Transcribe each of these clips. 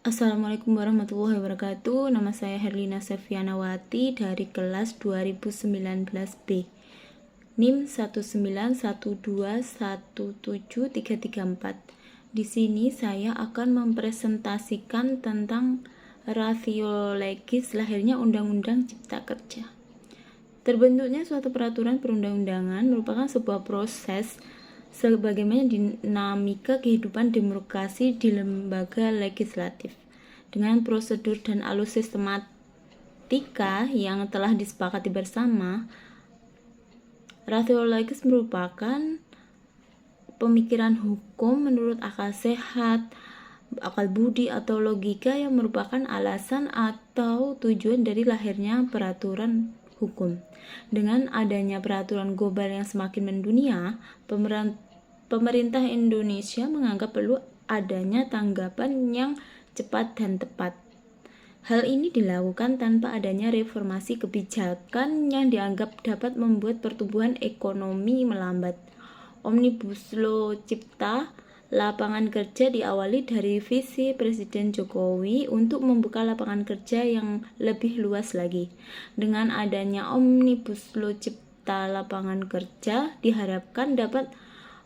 Assalamualaikum warahmatullahi wabarakatuh. Nama saya Herlina Sevianawati dari kelas 2019B. NIM 191217334. Di sini saya akan mempresentasikan tentang ratio legis lahirnya Undang-Undang Cipta Kerja. Terbentuknya suatu peraturan perundang-undangan merupakan sebuah proses sebagaimana dinamika kehidupan demokrasi di lembaga legislatif. Dengan prosedur dan alur sistematika yang telah disepakati bersama, ratio legis merupakan pemikiran hukum menurut akal sehat, akal budi atau logika yang merupakan alasan atau tujuan dari lahirnya peraturan hukum. Dengan adanya peraturan global yang semakin mendunia, pemerintah Indonesia menganggap perlu adanya tanggapan yang cepat dan tepat. Hal ini dilakukan tanpa adanya reformasi kebijakan yang dianggap dapat membuat pertumbuhan ekonomi melambat. Omnibus Law Cipta Lapangan Kerja diawali dari visi Presiden Jokowi untuk membuka lapangan kerja yang lebih luas lagi. Dengan adanya Omnibus Law Cipta Lapangan Kerja diharapkan dapat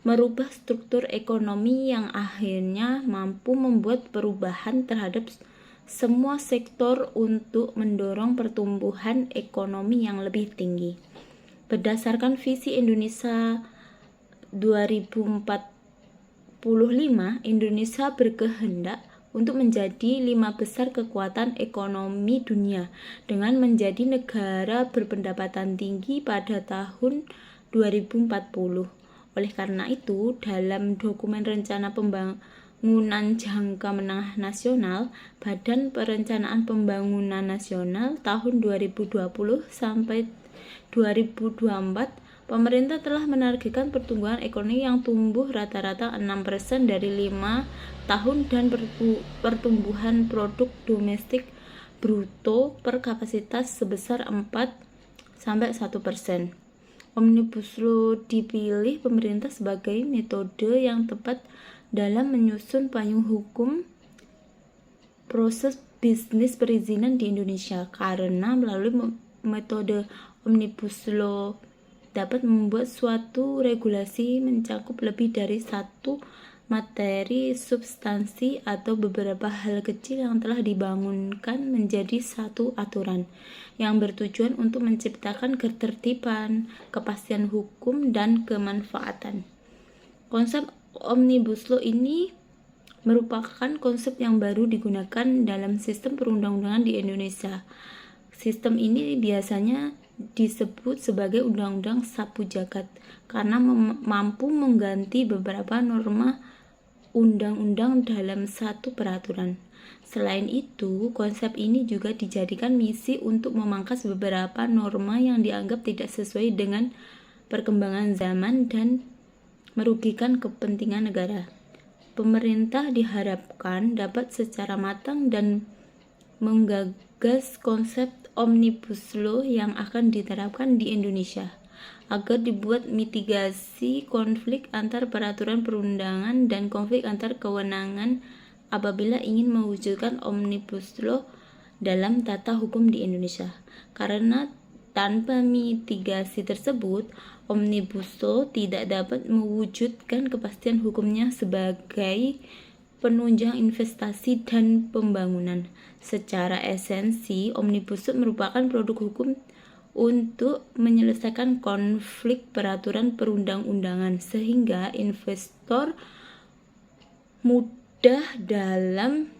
merubah struktur ekonomi yang akhirnya mampu membuat perubahan terhadap semua sektor untuk mendorong pertumbuhan ekonomi yang lebih tinggi. Berdasarkan visi Indonesia 2045, Indonesia berkehendak untuk menjadi 5 besar kekuatan ekonomi dunia dengan menjadi negara berpendapatan tinggi pada tahun 2040. Oleh karena itu, dalam dokumen rencana pembangunan jangka menengah nasional, Badan Perencanaan Pembangunan Nasional tahun 2020 sampai 2024, pemerintah telah menargetkan pertumbuhan ekonomi yang tumbuh rata-rata 6% dari 5 tahun dan pertumbuhan produk domestik bruto per kapasitas sebesar 4-1%. Omnibus Law dipilih pemerintah sebagai metode yang tepat dalam menyusun payung hukum proses bisnis perizinan di Indonesia, karena melalui metode Omnibus Law dapat membuat suatu regulasi mencakup lebih dari satu materi substansi atau beberapa hal kecil yang telah dibangunkan menjadi satu aturan yang bertujuan untuk menciptakan ketertiban, kepastian hukum, dan kemanfaatan. Konsep Omnibus Law ini merupakan konsep yang baru digunakan dalam sistem perundang-undangan di Indonesia. Sistem ini biasanya disebut sebagai Undang-Undang Sapu Jagat karena mampu mengganti beberapa norma undang-undang dalam satu peraturan. Selain itu, konsep ini juga dijadikan misi untuk memangkas beberapa norma yang dianggap tidak sesuai dengan perkembangan zaman dan merugikan kepentingan negara. Pemerintah diharapkan dapat secara matang dan menggagas konsep Omnibus Law yang akan diterapkan di Indonesia agar dibuat mitigasi konflik antar peraturan perundangan dan konflik antar kewenangan apabila ingin mewujudkan Omnibus Law dalam tata hukum di Indonesia. Karena tanpa mitigasi tersebut, Omnibus Law tidak dapat mewujudkan kepastian hukumnya sebagai penunjang investasi dan pembangunan. Secara esensi, Omnibus Law merupakan produk hukum untuk menyelesaikan konflik peraturan perundang-undangan sehingga investor mudah dalam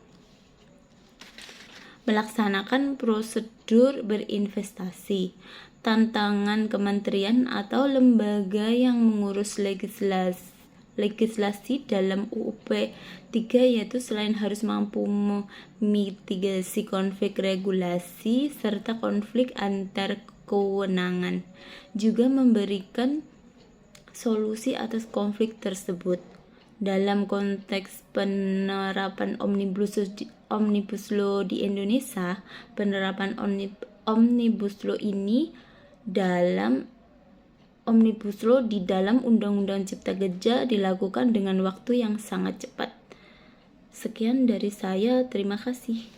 melaksanakan prosedur berinvestasi. Tantangan kementerian atau lembaga yang mengurus legislasi dalam UUP 3 yaitu selain harus mampu memitigasi konflik regulasi serta konflik antar kewenangan, juga memberikan solusi atas konflik tersebut. Dalam konteks penerapan Omnibus Law di Indonesia, penerapan Omnibus Law ini dalam Omnibus Law di dalam Undang-Undang Cipta Kerja dilakukan dengan waktu yang sangat cepat. Sekian dari saya, terima kasih.